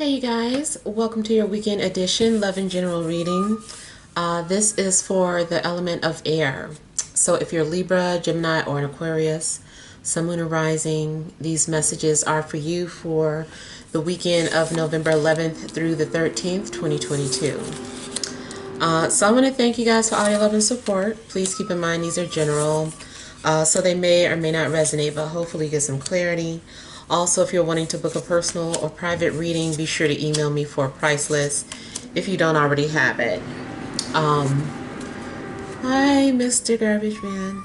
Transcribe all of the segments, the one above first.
Hey you guys, welcome to your weekend edition, Love and General reading. This is for the element of air. So if you're Libra, Gemini, or an Aquarius, Sun, Moon, or Rising, these messages are for you for the weekend of November 11th through the 13th, 2022. So I want to thank you guys for all your love and support. Please keep in mind these are general, so they may or may not resonate, but hopefully get some clarity. Also, if you're wanting to book a personal or private reading, be sure to email me for a price list if you don't already have it. Hi, Mr. Garbage Man.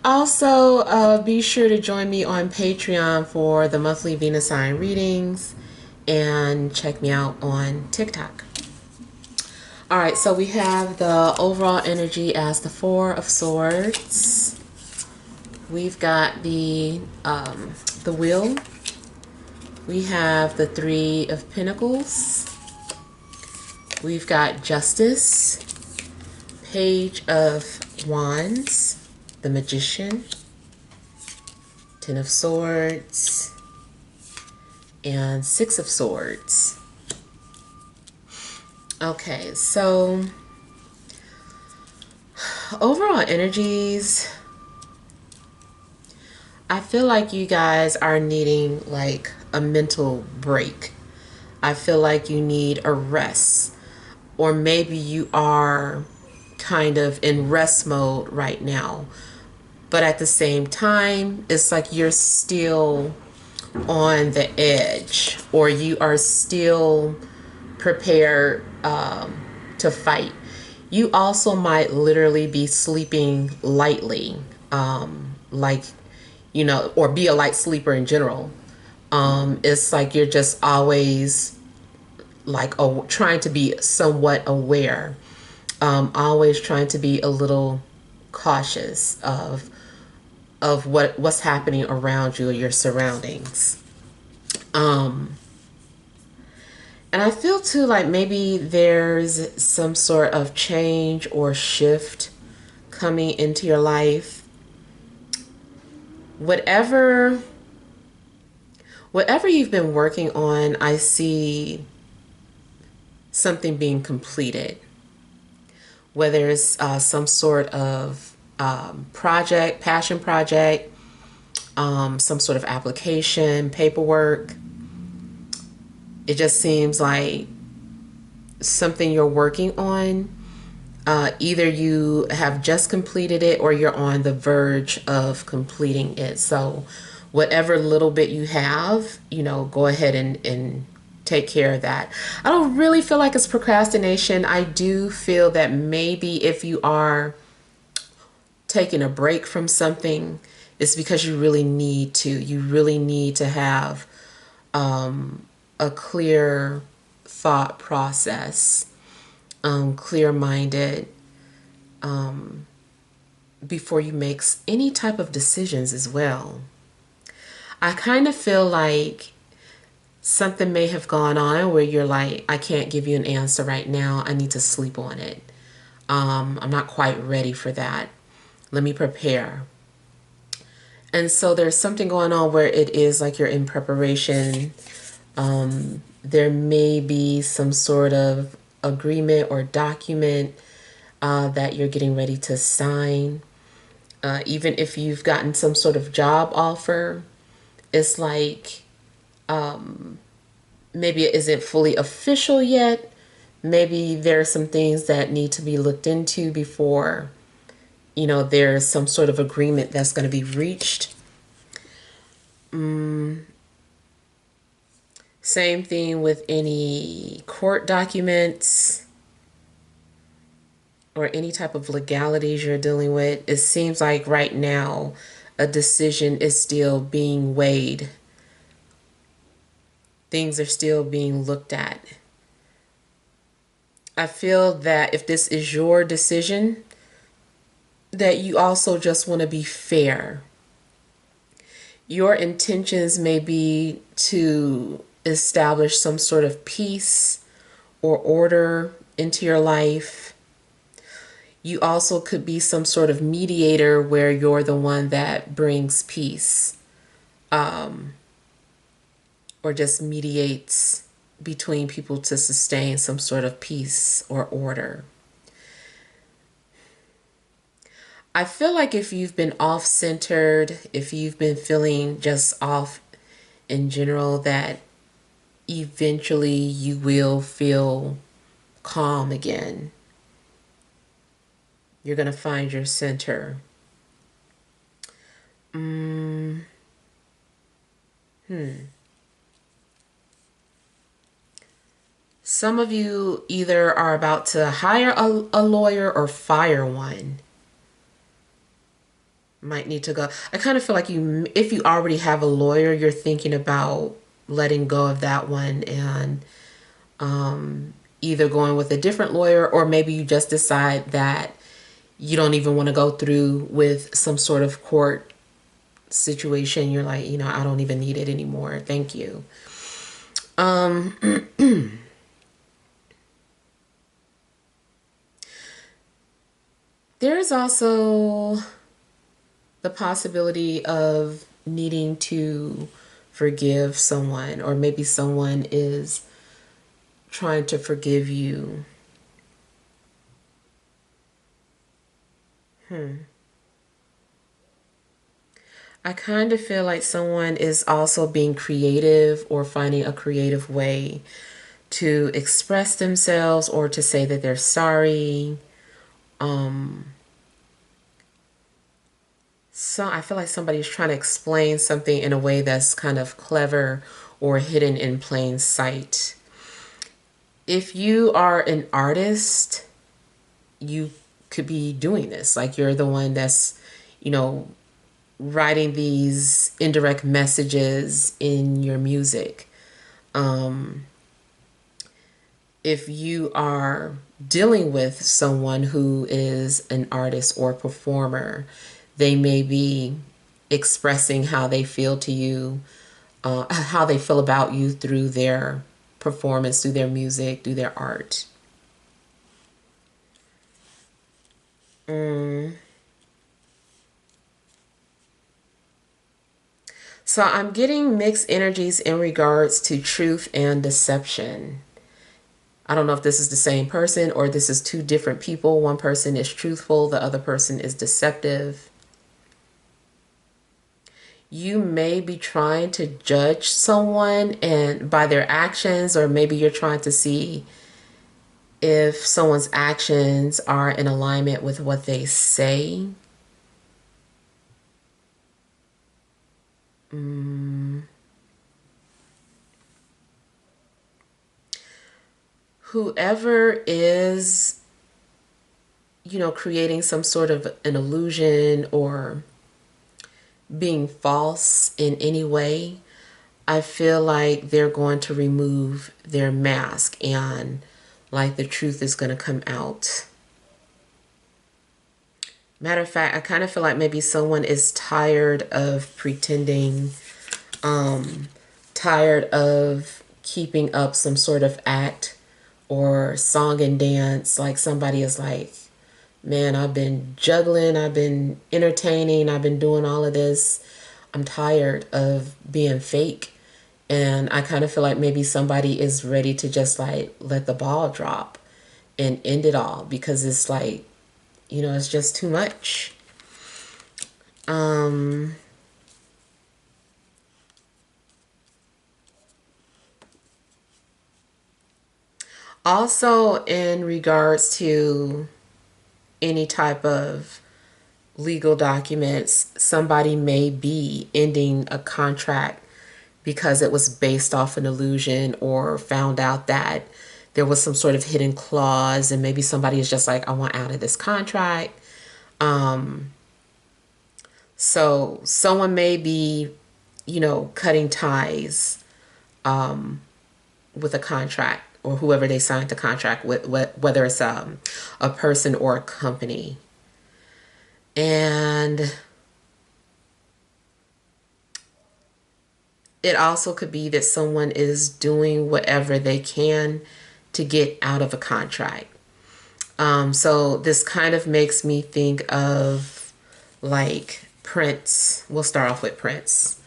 Also, be sure to join me on Patreon for the monthly Venus sign readings and check me out on TikTok. All right, so we have the overall energy as the Four of Swords. We've got the Wheel. We have the Three of Pentacles. We've got Justice, Page of Wands, the Magician, Ten of Swords, and Six of Swords. Okay, so overall energies, I feel like you guys are needing like a mental break. I feel like you need a rest, or maybe you are kind of in rest mode right now, but at the same time it's like you're still on the edge, or you are still prepared to fight. You also might literally be sleeping lightly, like, you know, or be a light sleeper in general. It's like you're just always like trying to be somewhat aware, always trying to be a little cautious of what's happening around you or your surroundings. And I feel too like maybe there's some sort of change or shift coming into your life. Whatever you've been working on, I see something being completed. Whether it's some sort of project, passion project, some sort of application, paperwork. It just seems like something you're working on. Either you have just completed it or you're on the verge of completing it. So whatever little bit you have, you know, go ahead and take care of that. I don't really feel like it's procrastination. I do feel that maybe if you are taking a break from something, it's because you really need to. You really need to have a clear thought process, clear-minded, before you make any type of decisions as well. I kind of feel like something may have gone on where you're like, I can't give you an answer right now. I need to sleep on it. I'm not quite ready for that. Let me prepare. And so there's something going on where it is like you're in preparation. There may be some sort of agreement or document that you're getting ready to sign. Even if you've gotten some sort of job offer, it's like maybe it isn't fully official yet. Maybe there are some things that need to be looked into before, you know, there's some sort of agreement that's going to be reached. Same thing with any court documents or any type of legalities you're dealing with. It seems like right now a decision is still being weighed. Things are still being looked at. I feel that if this is your decision, that you also just want to be fair. Your intentions may be to establish some sort of peace or order into your life. You also could be some sort of mediator where you're the one that brings peace. or just mediates between people to sustain some sort of peace or order. I feel like if you've been off centered, if you've been feeling just off in general, that eventually you will feel calm again. You're going to find your center. Some of you either are about to hire a lawyer or fire one. Might need to go. I kind of feel like if you already have a lawyer, you're thinking about letting go of that one and either going with a different lawyer, or maybe you just decide that you don't even want to go through with some sort of court situation. You're like, I don't even need it anymore. Thank you. There's also the possibility of needing to forgive someone, or maybe someone is trying to forgive you. I kind of feel like someone is also being creative or finding a creative way to express themselves or to say that they're sorry. So I feel like somebody's trying to explain something in a way that's kind of clever or hidden in plain sight. If you are an artist, you could be doing this. Like, you're the one that's, writing these indirect messages in your music. If you are dealing with someone who is an artist or performer, they may be expressing how they feel to you, how they feel about you through their performance, through their music, through their art. So I'm getting mixed energies in regards to truth and deception. I don't know if this is the same person or this is two different people. One person is truthful, the other person is deceptive. You may be trying to judge someone and by their actions, or maybe you're trying to see if someone's actions are in alignment with what they say. Whoever is, creating some sort of an illusion or being false in any way, I feel like they're going to remove their mask and like the truth is going to come out. Matter of fact, I kind of feel like maybe someone is tired of pretending, tired of keeping up some sort of act or song and dance. Like, somebody is like, man, I've been juggling, I've been entertaining, I've been doing all of this. I'm tired of being fake. And I kind of feel like maybe somebody is ready to just like let the ball drop and end it all, because it's like, it's just too much. Also, in regards to any type of legal documents, somebody may be ending a contract because it was based off an illusion, or found out that there was some sort of hidden clause, and maybe somebody is just like, I want out of this contract. So someone may be, cutting ties with a contract, or whoever they signed the contract with, whether it's a person or a company. And it also could be that someone is doing whatever they can to get out of a contract. So this kind of makes me think of like Prince. We'll start off with Prince.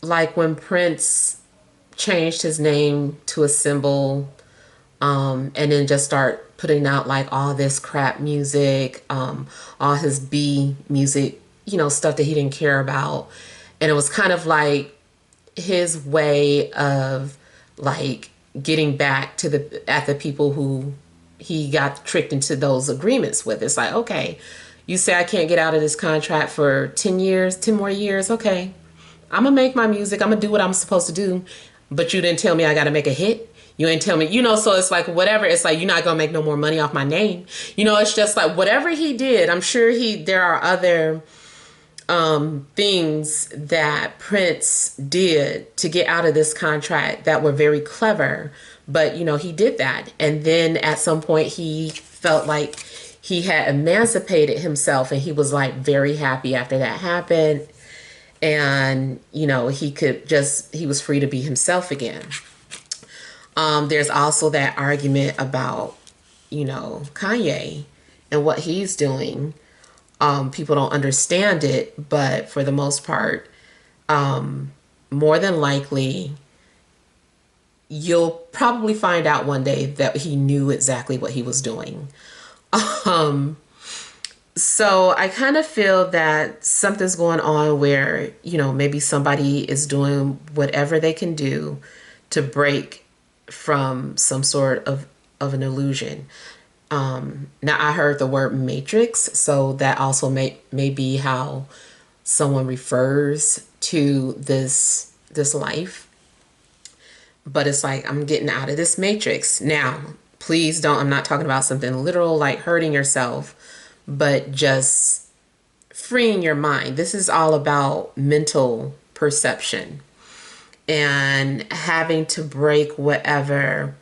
like when Prince changed his name to a symbol, and then just start putting out like all this crap music, all his B music, stuff that he didn't care about. And it was kind of like his way of like getting back to the people who he got tricked into those agreements with. It's like, okay, you say I can't get out of this contract for 10 years, 10 more years. Okay, I'm going to make my music. I'm going to do what I'm supposed to do. But you didn't tell me I got to make a hit. You ain't tell me, so it's like whatever. It's like, you're not going to make no more money off my name. It's just like whatever he did. I'm sure there are other things that Prince did to get out of this contract that were very clever. But, he did that. And then at some point he felt like he had emancipated himself, and he was like very happy after that happened. And, he was free to be himself again. There's also that argument about, Kanye and what he's doing. People don't understand it, but for the most part, more than likely, you'll probably find out one day that he knew exactly what he was doing. So I kind of feel that something's going on where, maybe somebody is doing whatever they can do to break from some sort of an illusion. Now I heard the word matrix, so that also may be how someone refers to this life. But it's like, I'm getting out of this matrix. Now, please don't, I'm not talking about something literal like hurting yourself, but just freeing your mind. This is all about mental perception and having to break whatever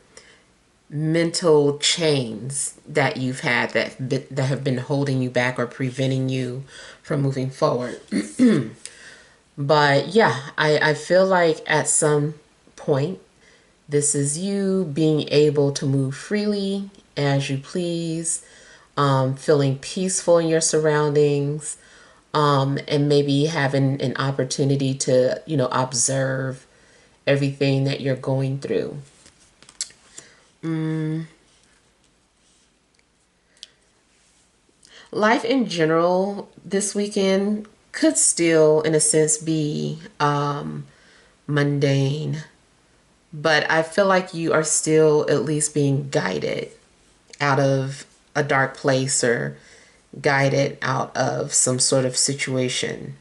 mental chains that you've had that have been holding you back or preventing you from moving forward. But yeah, I feel like at some point, this is you being able to move freely as you please, feeling peaceful in your surroundings, and maybe having an opportunity to, observe everything that you're going through. Life in general this weekend could still, in a sense, be mundane, but I feel like you are still at least being guided out of a dark place or guided out of some sort of situation.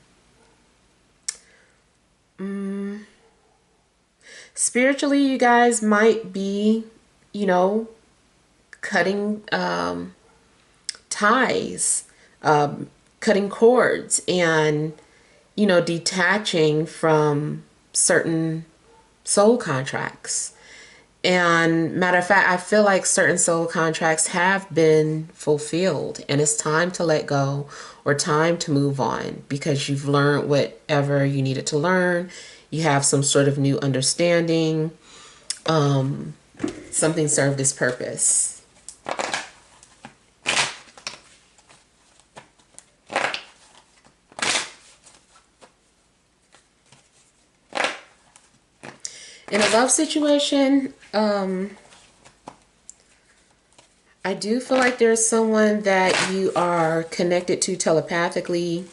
Spiritually, you guys might be, cutting ties, cutting cords, and, detaching from certain soul contracts. And matter of fact, I feel like certain soul contracts have been fulfilled, and it's time to let go or time to move on because you've learned whatever you needed to learn. You have some sort of new understanding. Something served its purpose. In a love situation, I do feel like there's someone that you are connected to telepathically,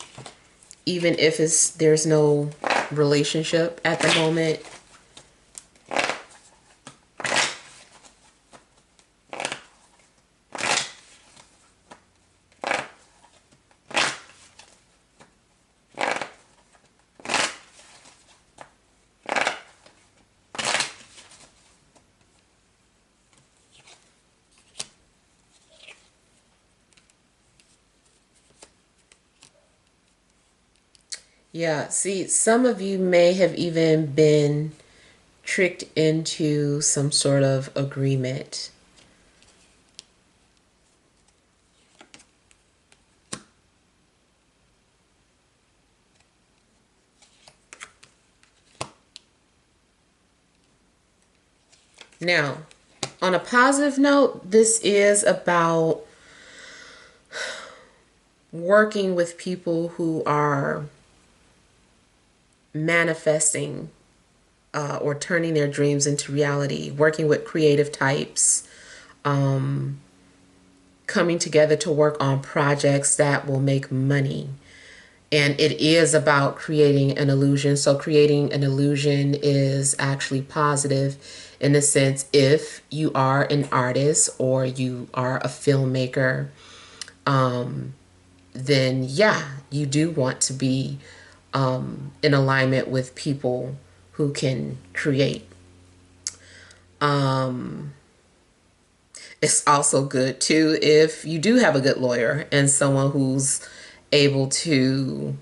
even if there's no relationship at the moment. Yeah, see, some of you may have even been tricked into some sort of agreement. Now, on a positive note, this is about working with people who are manifesting or turning their dreams into reality, working with creative types, coming together to work on projects that will make money. And it is about creating an illusion. So creating an illusion is actually positive in the sense if you are an artist or you are a filmmaker, then yeah, you do want to be in alignment with people who can create. It's also good too if you do have a good lawyer and someone who's able to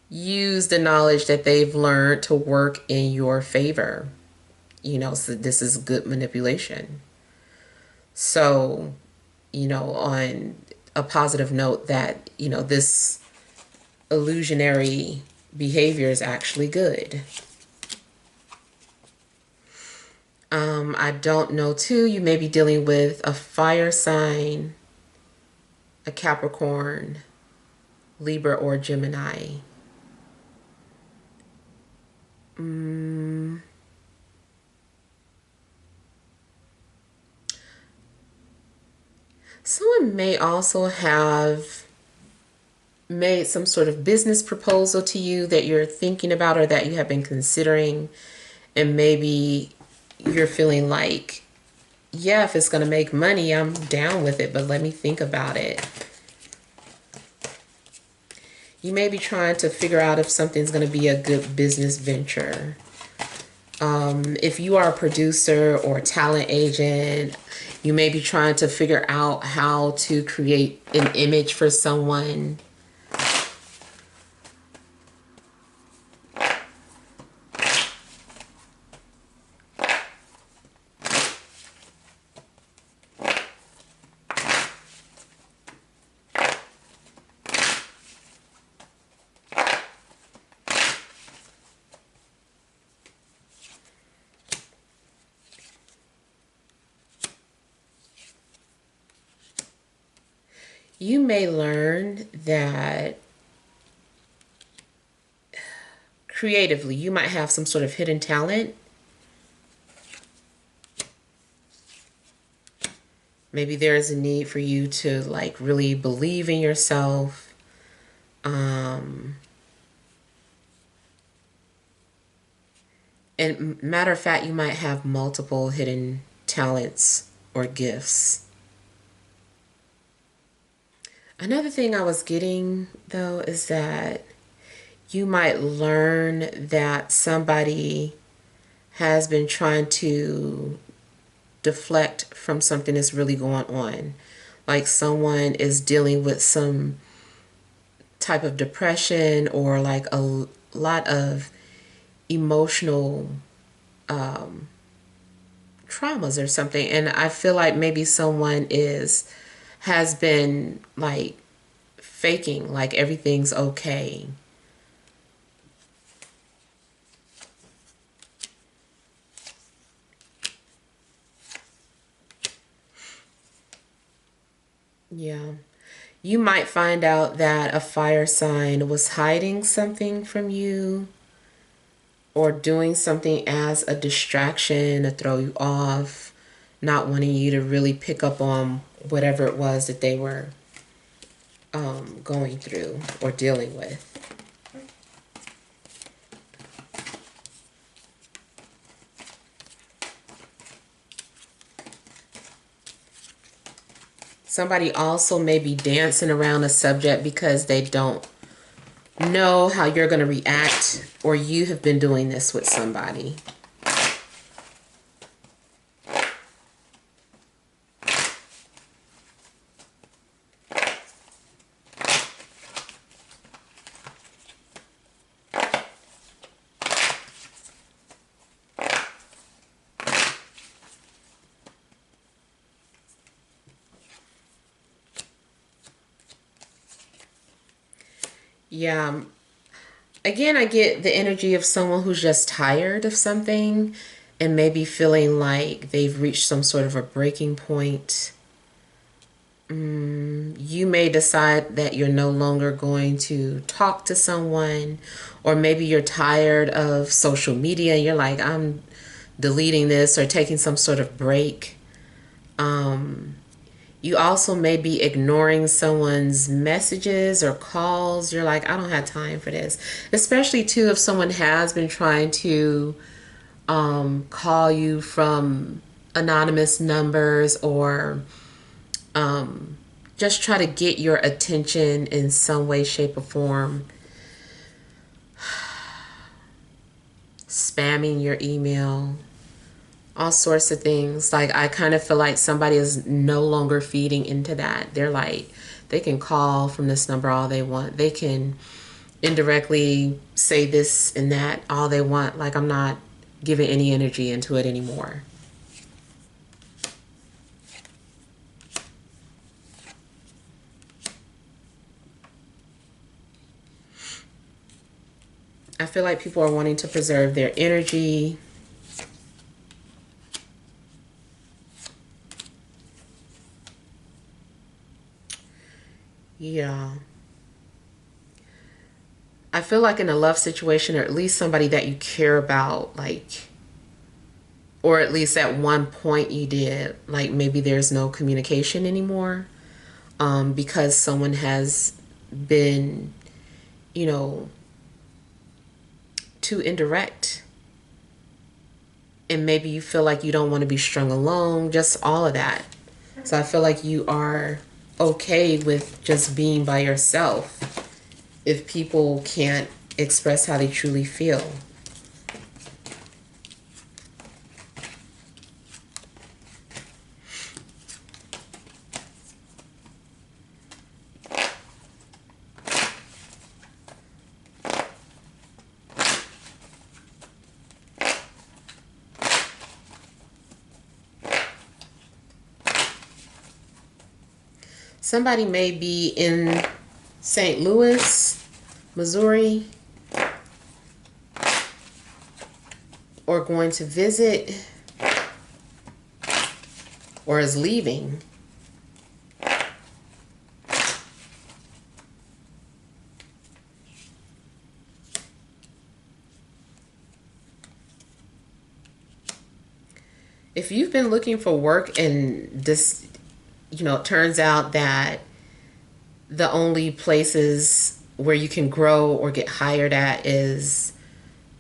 use the knowledge that they've learned to work in your favor. So this is good manipulation. So, on a positive note that, this illusionary behavior is actually good. I don't know too, you may be dealing with a fire sign, a Capricorn, Libra, or Gemini. Someone may also have made some sort of business proposal to you that you're thinking about or that you have been considering, and maybe you're feeling like, yeah, if it's going to make money, I'm down with it, but let me think about it. You may be trying to figure out if something's going to be a good business venture. If you are a producer or a talent agent, you may be trying to figure out how to create an image for someone. You may learn that creatively, you might have some sort of hidden talent. Maybe there's a need for you to like really believe in yourself. And matter of fact, you might have multiple hidden talents or gifts. Another thing I was getting though is that you might learn that somebody has been trying to deflect from something that's really going on. Like someone is dealing with some type of depression or like a lot of emotional traumas or something. And I feel like maybe someone has been like faking like everything's okay. Yeah. You might find out that a fire sign was hiding something from you or doing something as a distraction to throw you off, not wanting you to really pick up on whatever it was that they were going through or dealing with. Somebody also may be dancing around a subject because they don't know how you're going to react, or you have been doing this with somebody. Yeah. Again, I get the energy of someone who's just tired of something and maybe feeling like they've reached some sort of a breaking point. You may decide that you're no longer going to talk to someone, or maybe you're tired of social media. You're like, I'm deleting this or taking some sort of break. You also may be ignoring someone's messages or calls. You're like, I don't have time for this. Especially, too, if someone has been trying to call you from anonymous numbers, or just try to get your attention in some way, shape, or form. Spamming your email, all sorts of things. Like, I kind of feel like somebody is no longer feeding into that. They're like, they can call from this number all they want. They can indirectly say this and that all they want. Like, I'm not giving any energy into it anymore. I feel like people are wanting to preserve their energy. Yeah. I feel like in a love situation, or at least somebody that you care about, like, or at least at one point you did, like maybe there's no communication anymore, because someone has been, you know, too indirect. And maybe you feel like you don't want to be strung along, just all of that. So I feel like you are okay with just being by yourself if people can't express how they truly feel. Somebody may be in St. Louis, Missouri, or going to visit, or is leaving. If you've been looking for work and this, it turns out that the only places where you can grow or get hired at is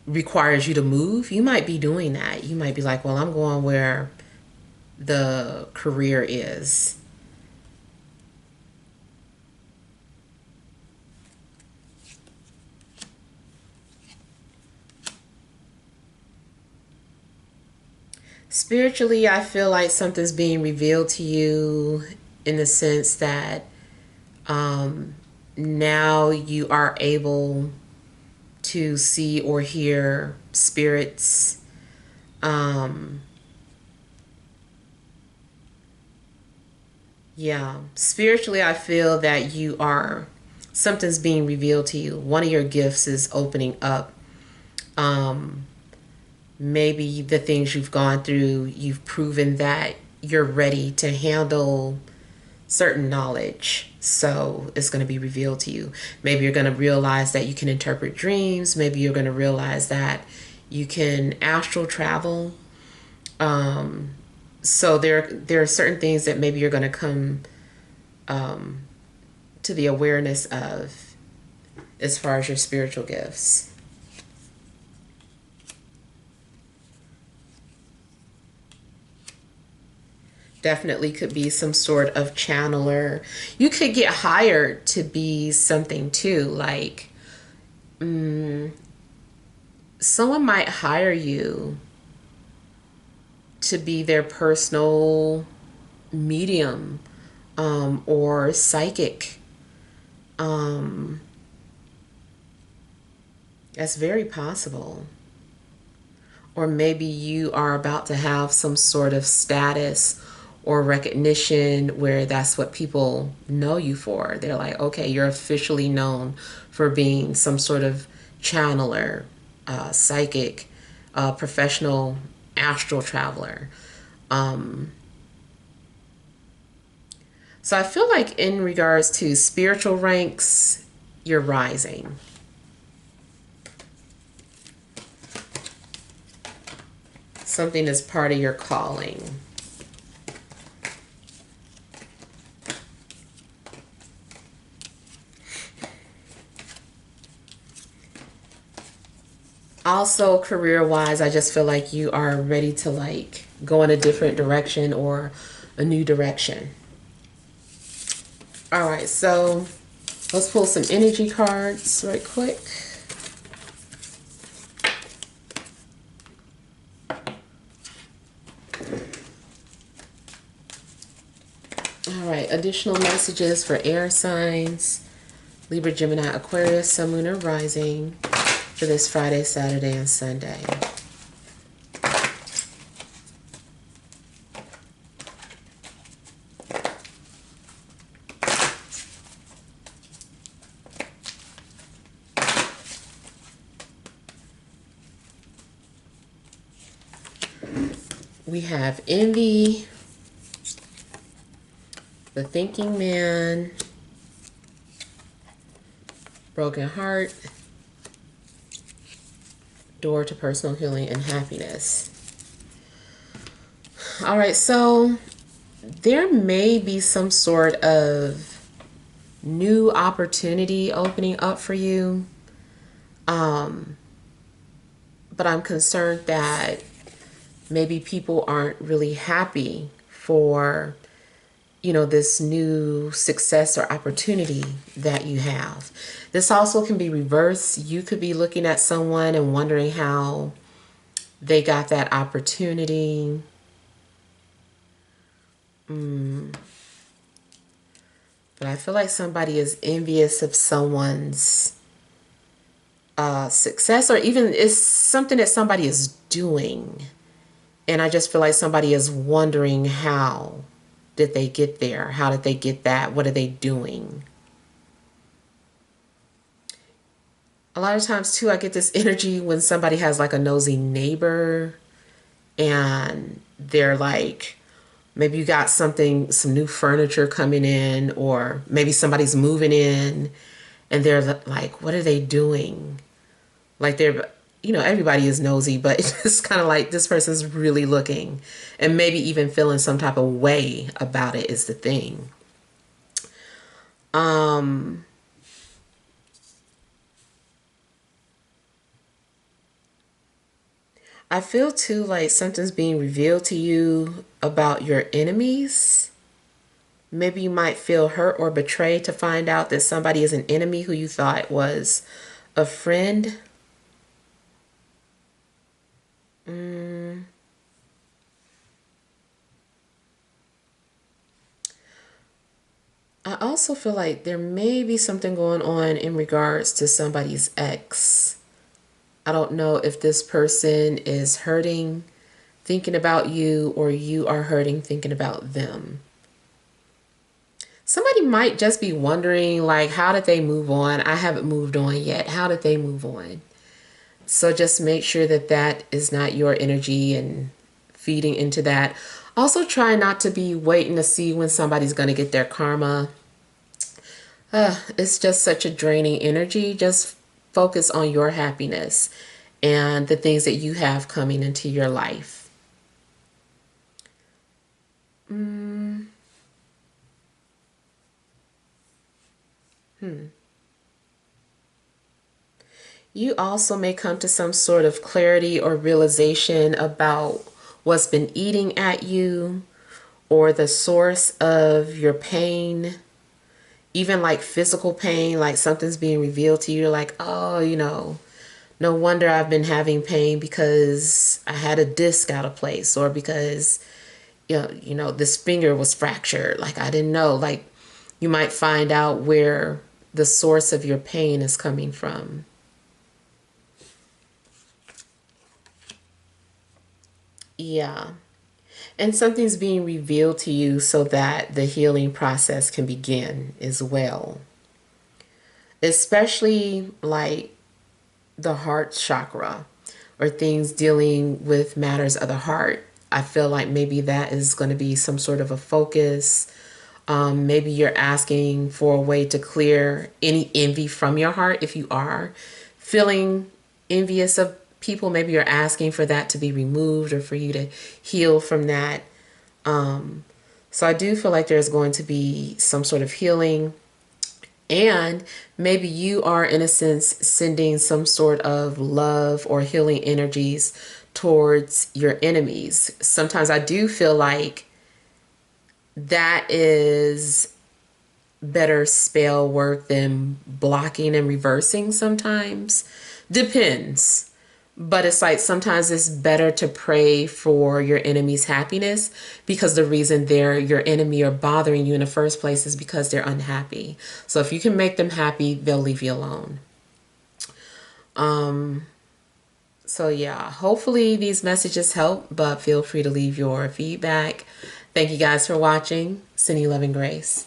requires you to move, you might be doing that. You might be like, well, I'm going where the career is. Spiritually, I feel like something's being revealed to you in the sense that now you are able to see or hear spirits. Yeah, spiritually, I feel that something's being revealed to you. One of your gifts is opening up. Maybe the things you've gone through, you've proven that you're ready to handle certain knowledge. So it's going to be revealed to you. Maybe you're going to realize that you can interpret dreams. Maybe you're going to realize that you can astral travel. So there are certain things that maybe you're going to come to the awareness of as far as your spiritual gifts. Definitely could be some sort of channeler. You could get hired to be something too. Like, someone might hire you to be their personal medium, or psychic. That's very possible. Or maybe you are about to have some sort of status or recognition where that's what people know you for. They're like, okay, you're officially known for being some sort of channeler, psychic, professional astral traveler. So I feel like in regards to spiritual ranks, you're rising. Something is part of your calling. Also, career-wise, I just feel like you are ready to like go in a different direction or a new direction. All right, so let's pull some energy cards right quick. All right, additional messages for air signs, Libra, Gemini, Aquarius, Sun, Moon, or Rising for this Friday, Saturday, and Sunday. We have envy, the thinking man, broken heart, door to personal healing and happiness. All right, so there may be some sort of new opportunity opening up for you. But I'm concerned that maybe people aren't really happy for, this new success or opportunity that you have. This also can be reversed. You could be looking at someone and wondering how they got that opportunity. But I feel like somebody is envious of someone's success, or even it's something that somebody is doing. And I just feel like somebody is wondering, how did they get there? How did they get that? What are they doing? A lot of times too, I get this energy when somebody has like a nosy neighbor and they're like, maybe you got some new furniture coming in, or maybe somebody's moving in and they're like, what are they doing? Like everybody is nosy, but it's kind of like this person's really looking and maybe even feeling some type of way about it is the thing. I feel too like something's being revealed to you about your enemies. Maybe you might feel hurt or betrayed to find out that somebody is an enemy who you thought was a friend. I also feel like there may be something going on in regards to somebody's ex. I don't know if this person is hurting thinking about you, or you are hurting thinking about them. Somebody might just be wondering, like, how did they move on? I haven't moved on yet. How did they move on? So just make sure that that is not your energy and feeding into that. Also, try not to be waiting to see when somebody's going to get their karma. It's just such a draining energy. Just focus on your happiness and the things that you have coming into your life. You also may come to some sort of clarity or realization about what's been eating at you, or the source of your pain, even like physical pain, like something's being revealed to you. You're like, oh, no wonder I've been having pain because I had a disc out of place, or because, this finger was fractured. Like, I didn't know. Like, you might find out where the source of your pain is coming from. Yeah. And something's being revealed to you so that the healing process can begin as well. Especially like the heart chakra, or things dealing with matters of the heart. I feel like maybe that is going to be some sort of a focus Maybe you're asking for a way to clear any envy from your heart. If you are feeling envious of people, maybe you're asking for that to be removed or for you to heal from that. So I do feel like there's going to be some sort of healing. And maybe you are, in a sense, sending some sort of love or healing energies towards your enemies. Sometimes I do feel like that is better spell work than blocking and reversing sometimes. Depends. But it's like sometimes it's better to pray for your enemy's happiness, because the reason they're your enemy or bothering you in the first place is because they're unhappy. So if you can make them happy, they'll leave you alone. So yeah, hopefully these messages help, but feel free to leave your feedback. Thank you guys for watching. Sending you love and grace.